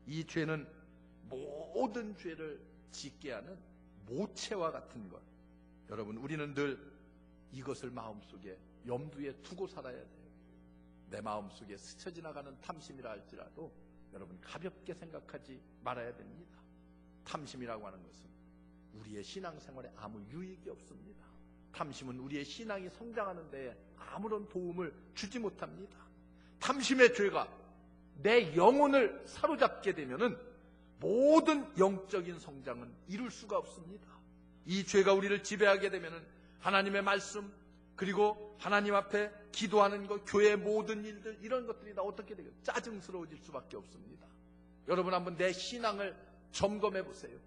이 죄는 모든 죄를 짓게 하는 모체와 같은 것. 여러분, 우리는 늘 이것을 마음속에 염두에 두고 살아야 돼요. 내 마음속에 스쳐 지나가는 탐심이라 할지라도 여러분 가볍게 생각하지 말아야 됩니다. 탐심이라고 하는 것은 우리의 신앙생활에 아무 유익이 없습니다. 탐심은 우리의 신앙이 성장하는 데에 아무런 도움을 주지 못합니다. 탐심의 죄가 내 영혼을 사로잡게 되면은 모든 영적인 성장은 이룰 수가 없습니다. 이 죄가 우리를 지배하게 되면은 하나님의 말씀, 그리고 하나님 앞에 기도하는 것, 교회의 모든 일들, 이런 것들이 다 어떻게 되겠어요? 짜증스러워질 수밖에 없습니다. 여러분, 한번 내 신앙을 점검해 보세요.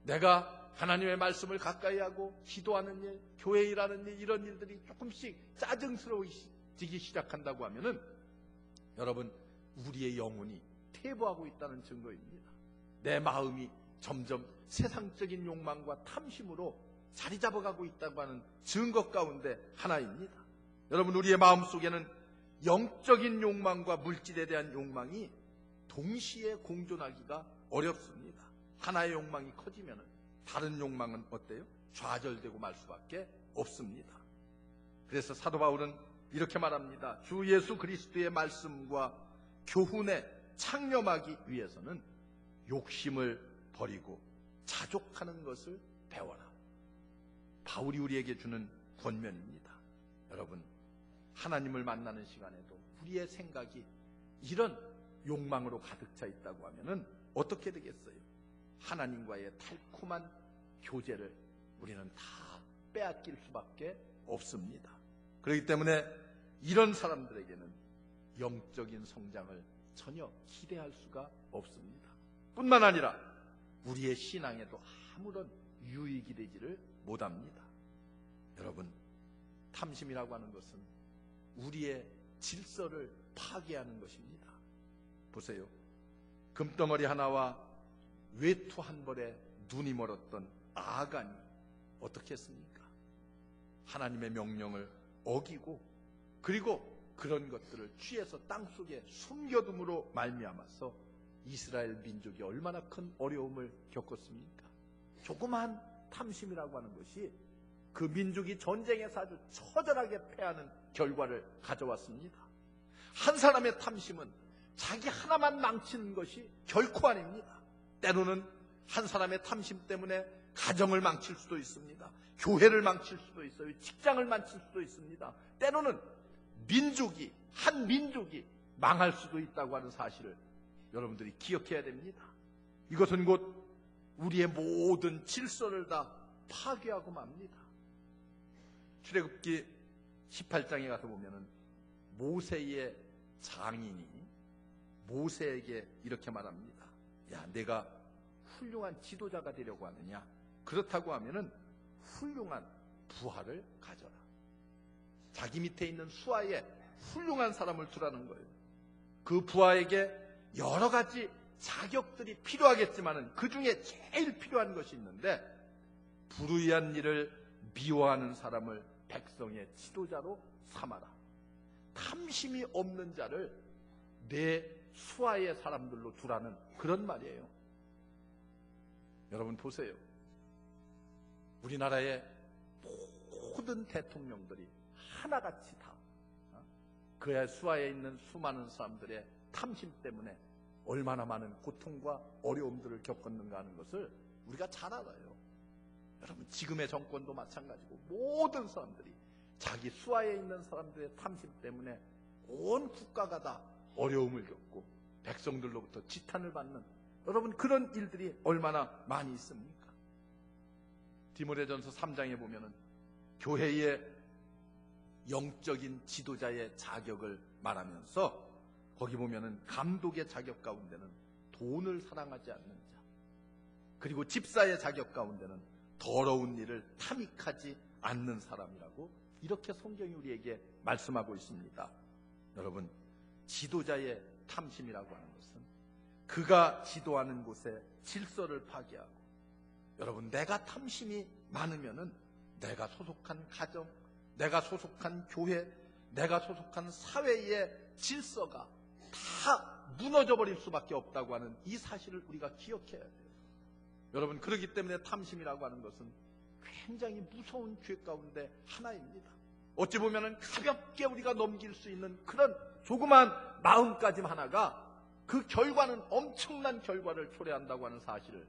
내가 하나님의 말씀을 가까이 하고 기도하는 일, 교회 일하는 일, 이런 일들이 조금씩 짜증스러워지기 시작한다고 하면은 여러분, 우리의 영혼이 퇴보하고 있다는 증거입니다. 내 마음이 점점 세상적인 욕망과 탐심으로 자리 잡아가고 있다고 하는 증거 가운데 하나입니다. 여러분, 우리의 마음속에는 영적인 욕망과 물질에 대한 욕망이 동시에 공존하기가 어렵습니다. 하나의 욕망이 커지면 다른 욕망은 어때요? 좌절되고 말 수밖에 없습니다. 그래서 사도 바울은 이렇게 말합니다. 주 예수 그리스도의 말씀과 교훈에 창념하기 위해서는 욕심을 버리고 자족하는 것을 배워라. 바울이 우리에게 주는 권면입니다. 여러분, 하나님을 만나는 시간에도 우리의 생각이 이런 욕망으로 가득 차 있다고 하면은 어떻게 되겠어요? 하나님과의 달콤한 교제를 우리는 다 빼앗길 수밖에 없습니다. 그렇기 때문에 이런 사람들에게는 영적인 성장을 전혀 기대할 수가 없습니다. 뿐만 아니라 우리의 신앙에도 아무런 유익이 되지를 못합니다. 여러분, 탐심이라고 하는 것은 우리의 질서를 파괴하는 것입니다. 보세요. 금덩어리 하나와 외투 한 벌에 눈이 멀었던 아간이 어떻게 했습니까? 하나님의 명령을 어기고 그리고 그런 것들을 취해서 땅속에 숨겨둠으로 말미암아서 이스라엘 민족이 얼마나 큰 어려움을 겪었습니까? 조그마한 탐심이라고 하는 것이 그 민족이 전쟁에서 아주 처절하게 패하는 결과를 가져왔습니다. 한 사람의 탐심은 자기 하나만 망치는 것이 결코 아닙니다. 때로는 한 사람의 탐심 때문에 가정을 망칠 수도 있습니다. 교회를 망칠 수도 있어요. 직장을 망칠 수도 있습니다. 때로는 한 민족이 망할 수도 있다고 하는 사실을 여러분들이 기억해야 됩니다. 이것은 곧 우리의 모든 질서를 다 파괴하고 맙니다. 출애굽기 18장에 가서 보면은 모세의 장인이 모세에게 이렇게 말합니다. 야, 내가 훌륭한 지도자가 되려고 하느냐? 그렇다고 하면은 훌륭한 부하를 가져라. 자기 밑에 있는 수하에 훌륭한 사람을 두라는 거예요. 그 부하에게 여러 가지 자격들이 필요하겠지만은 그 중에 제일 필요한 것이 있는데, 불의한 일을 미워하는 사람을 백성의 지도자로 삼아라. 탐심이 없는 자를 내 수하의 사람들로 두라는 그런 말이에요. 여러분 보세요. 우리나라의 모든 대통령들이 하나같이 다 그의 수하에 있는 수많은 사람들의 탐심 때문에 얼마나 많은 고통과 어려움들을 겪었는가 하는 것을 우리가 잘 알아요. 여러분, 지금의 정권도 마찬가지고 모든 사람들이 자기 수하에 있는 사람들의 탐심 때문에 온 국가가 다 어려움을 겪고 백성들로부터 지탄을 받는, 여러분, 그런 일들이 얼마나 많이 있습니까? 디모데전서 3장에 보면은 교회의 영적인 지도자의 자격을 말하면서 거기 보면은 감독의 자격 가운데는 돈을 사랑하지 않는 자, 그리고 집사의 자격 가운데는 더러운 일을 탐닉하지 않는 사람이라고 이렇게 성경이 우리에게 말씀하고 있습니다. 여러분, 지도자의 탐심이라고 하는 것은 그가 지도하는 곳에 질서를 파괴하고, 여러분, 내가 탐심이 많으면은 내가 소속한 가정, 내가 소속한 교회, 내가 소속한 사회의 질서가 다 무너져 버릴 수밖에 없다고 하는 이 사실을 우리가 기억해야 돼요. 여러분, 그렇기 때문에 탐심이라고 하는 것은 굉장히 무서운 죄 가운데 하나입니다. 어찌 보면 가볍게 우리가 넘길 수 있는 그런 조그만 마음가짐 하나가 그 결과는 엄청난 결과를 초래한다고 하는 사실을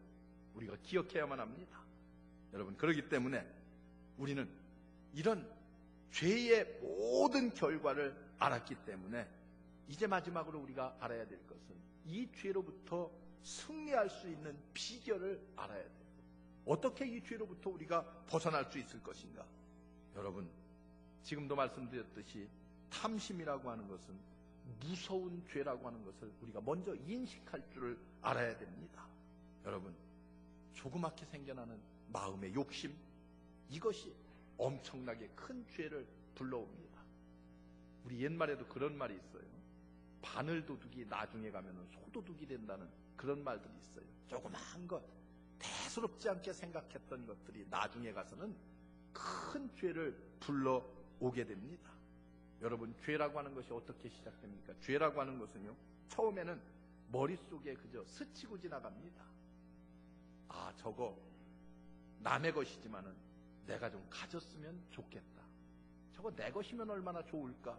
우리가 기억해야만 합니다. 여러분, 그렇기 때문에 우리는 이런 죄의 모든 결과를 알았기 때문에 이제 마지막으로 우리가 알아야 될 것은 이 죄로부터 승리할 수 있는 비결을 알아야 돼요. 어떻게 이 죄로부터 우리가 벗어날 수 있을 것인가? 여러분, 지금도 말씀드렸듯이 탐심이라고 하는 것은 무서운 죄라고 하는 것을 우리가 먼저 인식할 줄을 알아야 됩니다. 여러분, 조그맣게 생겨나는 마음의 욕심, 이것이 엄청나게 큰 죄를 불러옵니다. 우리 옛말에도 그런 말이 있어요. 바늘도둑이 나중에 가면 소도둑이 된다는 그런 말들이 있어요. 조그마한 것, 대수롭지 않게 생각했던 것들이 나중에 가서는 큰 죄를 불러오게 됩니다. 여러분, 죄라고 하는 것이 어떻게 시작됩니까? 죄라고 하는 것은요, 처음에는 머릿속에 그저 스치고 지나갑니다. 아, 저거 남의 것이지만은 내가 좀 가졌으면 좋겠다. 저거 내 것이면 얼마나 좋을까?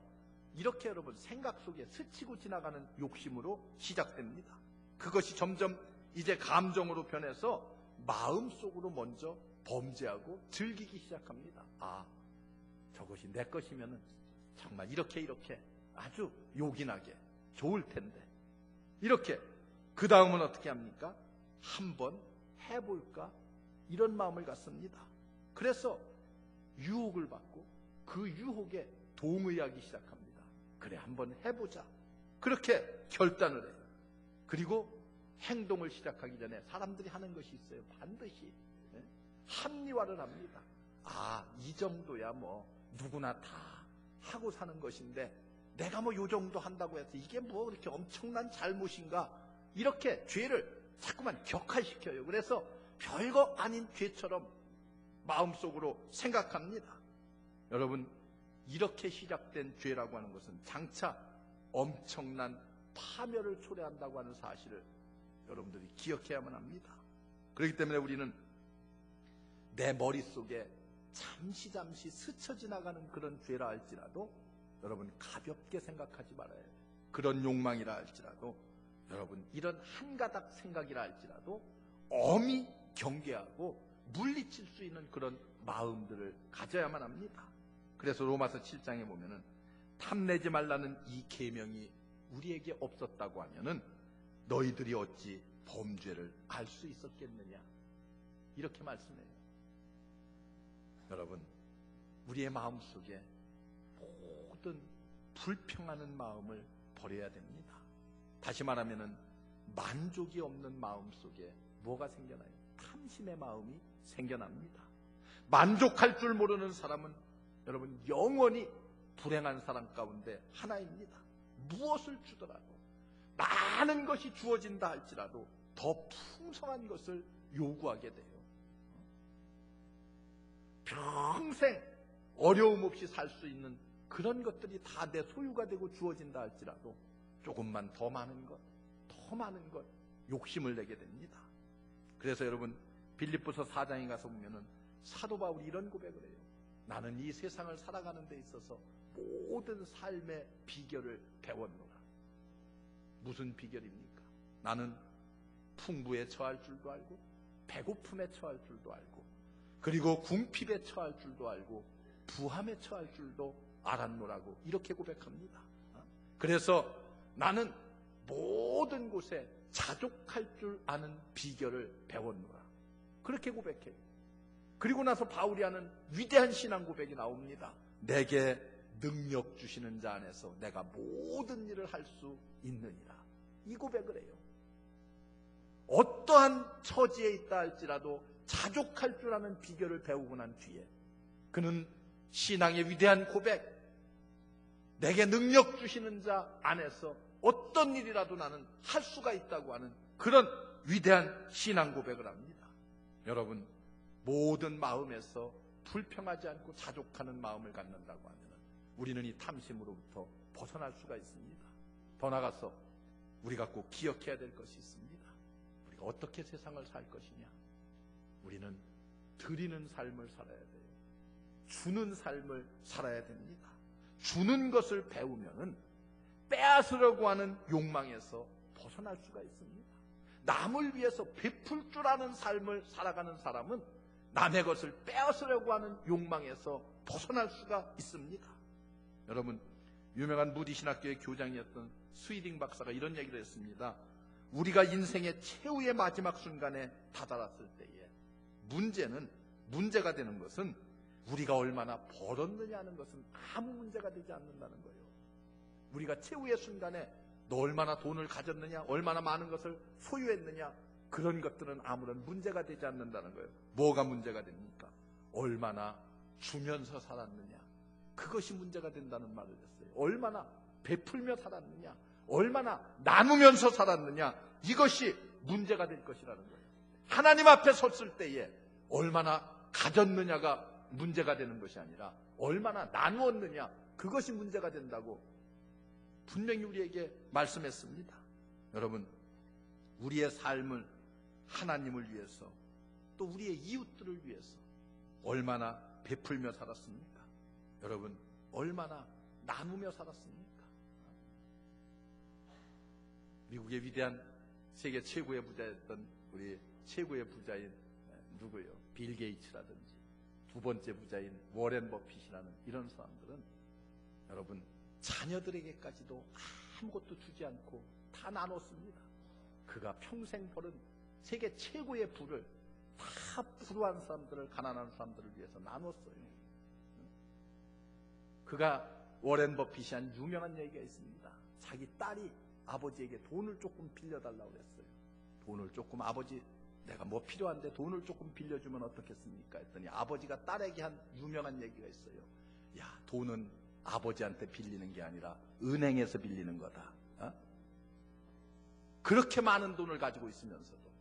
이렇게 여러분 생각 속에 스치고 지나가는 욕심으로 시작됩니다. 그것이 점점 이제 감정으로 변해서 마음속으로 먼저 범죄하고 즐기기 시작합니다. 아, 저것이 내 것이면 정말 이렇게 아주 요긴하게 좋을 텐데, 이렇게 그 다음은 어떻게 합니까? 한번 해볼까? 이런 마음을 갖습니다. 그래서 유혹을 받고 그 유혹에 동의하기 시작합니다. 그래, 한번 해보자. 그렇게 결단을 해요. 그리고 행동을 시작하기 전에 사람들이 하는 것이 있어요. 반드시 합리화를 합니다. 아, 이 정도야 뭐 누구나 다 하고 사는 것인데 내가 뭐 요 정도 한다고 해서 이게 뭐 그렇게 엄청난 잘못인가? 이렇게 죄를 자꾸만 격화시켜요. 그래서 별거 아닌 죄처럼 마음속으로 생각합니다. 여러분, 이렇게 시작된 죄라고 하는 것은 장차 엄청난 파멸을 초래한다고 하는 사실을 여러분들이 기억해야만 합니다. 그렇기 때문에 우리는 내 머릿속에 잠시 스쳐 지나가는 그런 죄라 할지라도 여러분 가볍게 생각하지 말아야 해요. 그런 욕망이라 할지라도 여러분 이런 한 가닥 생각이라 할지라도 엄히 경계하고 물리칠 수 있는 그런 마음들을 가져야만 합니다. 그래서 로마서 7장에 보면은 탐내지 말라는 이 계명이 우리에게 없었다고 하면은 너희들이 어찌 범죄를 알 수 있었겠느냐, 이렇게 말씀해요. 여러분, 우리의 마음속에 모든 불평하는 마음을 버려야 됩니다. 다시 말하면은 만족이 없는 마음속에 뭐가 생겨나요? 탐심의 마음이 생겨납니다. 만족할 줄 모르는 사람은 여러분 영원히 불행한 사람 가운데 하나입니다. 무엇을 주더라도, 많은 것이 주어진다 할지라도 더 풍성한 것을 요구하게 돼요. 평생 어려움 없이 살 수 있는 그런 것들이 다 내 소유가 되고 주어진다 할지라도 조금만 더 많은 것, 욕심을 내게 됩니다. 그래서 여러분 빌립보서 4장에 가서 보면은 사도 바울이 이런 고백을 해요. 나는 이 세상을 살아가는 데 있어서 모든 삶의 비결을 배웠노라. 무슨 비결입니까? 나는 풍부에 처할 줄도 알고 배고픔에 처할 줄도 알고 그리고 궁핍에 처할 줄도 알고 부함에 처할 줄도 알았노라고 이렇게 고백합니다. 그래서 나는 모든 곳에 자족할 줄 아는 비결을 배웠노라, 그렇게 고백해요. 그리고 나서 바울이 하는 위대한 신앙 고백이 나옵니다. 내게 능력 주시는 자 안에서 내가 모든 일을 할 수 있느니라, 이 고백을 해요. 어떠한 처지에 있다 할지라도 자족할 줄 아는 비결을 배우고 난 뒤에 그는 신앙의 위대한 고백, 내게 능력 주시는 자 안에서 어떤 일이라도 나는 할 수가 있다고 하는 그런 위대한 신앙 고백을 합니다. 여러분, 모든 마음에서 불평하지 않고 자족하는 마음을 갖는다고 하면 우리는 이 탐심으로부터 벗어날 수가 있습니다. 더 나아가서 우리가 꼭 기억해야 될 것이 있습니다. 우리가 어떻게 세상을 살 것이냐? 우리는 드리는 삶을 살아야 돼요. 주는 삶을 살아야 됩니다. 주는 것을 배우면은 빼앗으려고 하는 욕망에서 벗어날 수가 있습니다. 남을 위해서 베풀 줄 아는 삶을 살아가는 사람은 남의 것을 빼앗으려고 하는 욕망에서 벗어날 수가 있습니다. 여러분, 유명한 무디 신학교의 교장이었던 스위딩 박사가 이런 얘기를 했습니다. 우리가 인생의 최후의 마지막 순간에 다다랐을 때에 문제가 되는 것은 우리가 얼마나 벌었느냐 하는 것은 아무 문제가 되지 않는다는 거예요. 우리가 최후의 순간에 너 얼마나 돈을 가졌느냐, 얼마나 많은 것을 소유했느냐, 그런 것들은 아무런 문제가 되지 않는다는 거예요. 뭐가 문제가 됩니까? 얼마나 주면서 살았느냐, 그것이 문제가 된다는 말을 했어요. 얼마나 베풀며 살았느냐, 얼마나 나누면서 살았느냐, 이것이 문제가 될 것이라는 거예요. 하나님 앞에 섰을 때에 얼마나 가졌느냐가 문제가 되는 것이 아니라 얼마나 나누었느냐, 그것이 문제가 된다고 분명히 우리에게 말씀했습니다. 여러분, 우리의 삶을 하나님을 위해서 또 우리의 이웃들을 위해서 얼마나 베풀며 살았습니까? 여러분, 얼마나 나누며 살았습니까? 미국의 위대한 세계 최고의 부자였던 우리 최고의 부자인 누구요? 빌 게이츠라든지 두 번째 부자인 워렌 버핏이라는 이런 사람들은 여러분, 자녀들에게까지도 아무것도 주지 않고 다 나눴습니다. 그가 평생 벌은 세계 최고의 부를 다 불우한 사람들을, 가난한 사람들을 위해서 나눴어요. 그가, 워렌 버핏이 한 유명한 얘기가 있습니다. 자기 딸이 아버지에게 돈을 조금 빌려달라고 그랬어요. 돈을 조금, 아버지 내가 뭐 필요한데 돈을 조금 빌려주면 어떻겠습니까? 했더니 아버지가 딸에게 한 유명한 얘기가 있어요. 야, 돈은 아버지한테 빌리는 게 아니라 은행에서 빌리는 거다. 그렇게 많은 돈을 가지고 있으면서도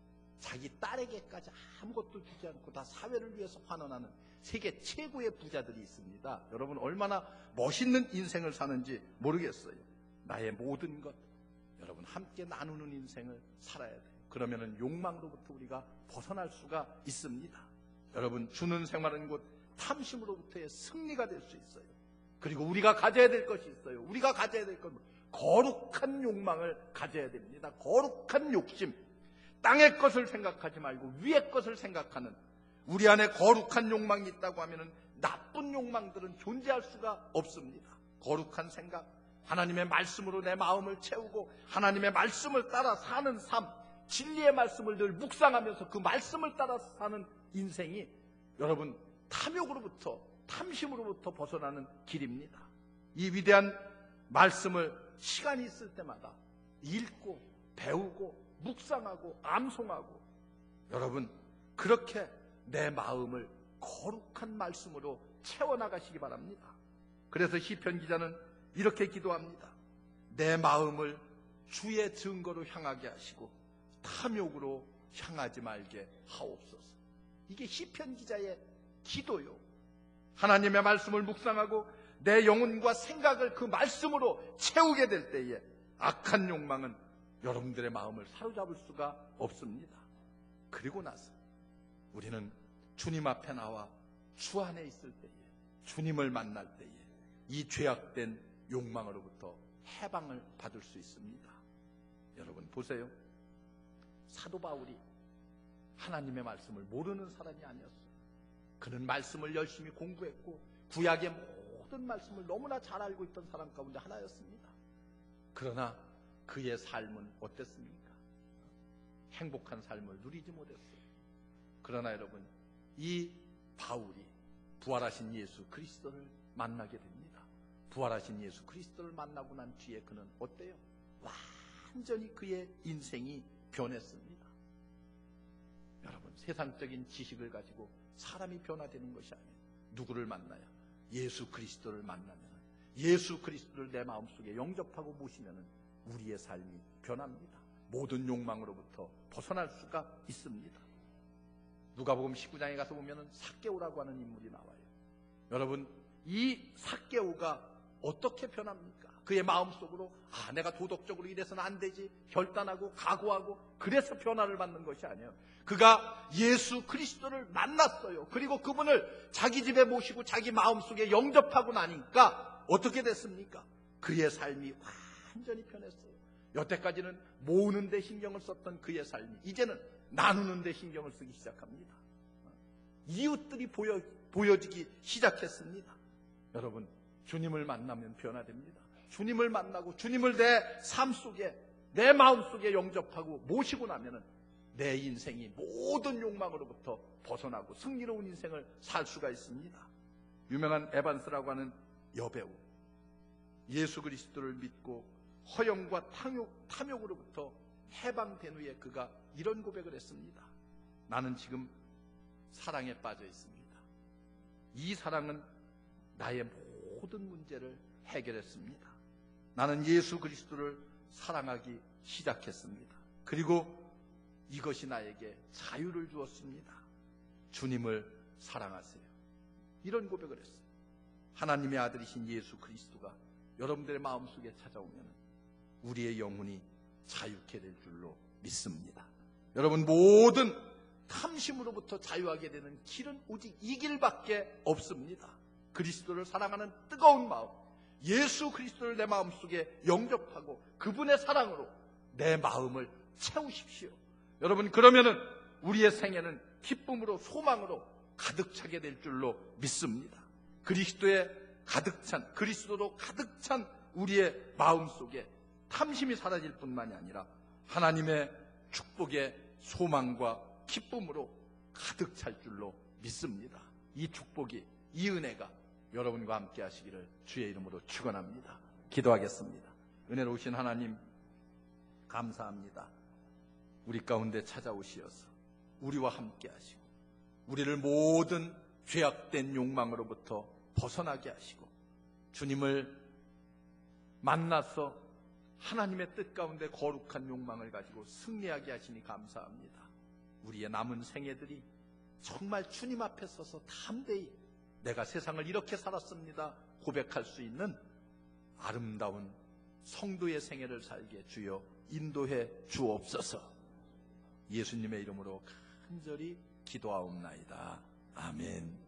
자기 딸에게까지 아무것도 주지 않고 다 사회를 위해서 환원하는 세계 최고의 부자들이 있습니다. 여러분, 얼마나 멋있는 인생을 사는지 모르겠어요. 나의 모든 것, 여러분, 함께 나누는 인생을 살아야 돼요. 그러면은 욕망으로부터 우리가 벗어날 수가 있습니다. 여러분, 주는 생활은 곧 탐심으로부터의 승리가 될 수 있어요. 그리고 우리가 가져야 될 것이 있어요. 우리가 가져야 될 것, 거룩한 욕망을 가져야 됩니다. 거룩한 욕심. 땅의 것을 생각하지 말고 위의 것을 생각하는, 우리 안에 거룩한 욕망이 있다고 하면은 나쁜 욕망들은 존재할 수가 없습니다. 거룩한 생각, 하나님의 말씀으로 내 마음을 채우고 하나님의 말씀을 따라 사는 삶, 진리의 말씀을 늘 묵상하면서 그 말씀을 따라 사는 인생이 여러분, 탐욕으로부터, 탐심으로부터 벗어나는 길입니다. 이 위대한 말씀을 시간이 있을 때마다 읽고 배우고 묵상하고 암송하고, 여러분, 그렇게 내 마음을 거룩한 말씀으로 채워나가시기 바랍니다. 그래서 시편 기자는 이렇게 기도합니다. 내 마음을 주의 증거로 향하게 하시고 탐욕으로 향하지 말게 하옵소서. 이게 시편 기자의 기도요. 하나님의 말씀을 묵상하고 내 영혼과 생각을 그 말씀으로 채우게 될 때에 악한 욕망은 여러분들의 마음을 사로잡을 수가 없습니다. 그리고 나서 우리는 주님 앞에 나와 주 안에 있을 때에, 주님을 만날 때에 이 죄악된 욕망으로부터 해방을 받을 수 있습니다. 여러분 보세요. 사도 바울이 하나님의 말씀을 모르는 사람이 아니었어요. 그는 말씀을 열심히 공부했고 구약의 모든 말씀을 너무나 잘 알고 있던 사람 가운데 하나였습니다. 그러나 그의 삶은 어땠습니까? 행복한 삶을 누리지 못했어요. 그러나 여러분, 이 바울이 부활하신 예수 그리스도를 만나게 됩니다. 부활하신 예수 그리스도를 만나고 난 뒤에 그는 어때요? 완전히 그의 인생이 변했습니다. 여러분, 세상적인 지식을 가지고 사람이 변화되는 것이 아니에요. 누구를 만나야? 예수 그리스도를 만나면, 예수 그리스도를 내 마음속에 영접하고 모시면 우리의 삶이 변합니다. 모든 욕망으로부터 벗어날 수가 있습니다. 누가복음 19장에 가서 보면 삭개오라고 하는 인물이 나와요. 여러분, 이 삭개오가 어떻게 변합니까? 그의 마음속으로 내가 도덕적으로 이래서는 안 되지 결단하고 각오하고 그래서 변화를 받는 것이 아니에요. 그가 예수 그리스도를 만났어요. 그리고 그분을 자기 집에 모시고 자기 마음속에 영접하고 나니까 어떻게 됐습니까? 그의 삶이 완전히 변했어요. 여태까지는 모으는 데 신경을 썼던 그의 삶이 이제는 나누는 데 신경을 쓰기 시작합니다. 이웃들이 보여지기 시작했습니다. 여러분, 주님을 만나면 변화됩니다. 주님을 만나고 주님을 내 삶 속에, 내 마음 속에 영접하고 모시고 나면은 내 인생이 모든 욕망으로부터 벗어나고 승리로운 인생을 살 수가 있습니다. 유명한 에반스라고 하는 여배우, 예수 그리스도를 믿고 허영과 탐욕으로부터 해방된 후에 그가 이런 고백을 했습니다. 나는 지금 사랑에 빠져 있습니다. 이 사랑은 나의 모든 문제를 해결했습니다. 나는 예수 그리스도를 사랑하기 시작했습니다. 그리고 이것이 나에게 자유를 주었습니다. 주님을 사랑하세요. 이런 고백을 했어요. 하나님의 아들이신 예수 그리스도가 여러분들의 마음속에 찾아오면 우리의 영혼이 자유케 될 줄로 믿습니다. 여러분, 모든 탐심으로부터 자유하게 되는 길은 오직 이 길밖에 없습니다. 그리스도를 사랑하는 뜨거운 마음, 예수 그리스도를 내 마음속에 영접하고 그분의 사랑으로 내 마음을 채우십시오. 여러분, 그러면은 우리의 생애는 기쁨으로 소망으로 가득 차게 될 줄로 믿습니다. 그리스도에 가득 찬, 그리스도로 가득 찬 우리의 마음속에 탐심이 사라질 뿐만이 아니라 하나님의 축복의 소망과 기쁨으로 가득 찰 줄로 믿습니다. 이 축복이, 이 은혜가 여러분과 함께 하시기를 주의 이름으로 축원합니다. 기도하겠습니다. 은혜로우신 하나님, 감사합니다. 우리 가운데 찾아오시어서 우리와 함께 하시고 우리를 모든 죄악된 욕망으로부터 벗어나게 하시고 주님을 만나서 하나님의 뜻 가운데 거룩한 욕망을 가지고 승리하게 하시니 감사합니다. 우리의 남은 생애들이 정말 주님 앞에 서서 담대히 내가 세상을 이렇게 살았습니다 고백할 수 있는 아름다운 성도의 생애를 살게 주여 인도해 주옵소서. 예수님의 이름으로 간절히 기도하옵나이다. 아멘.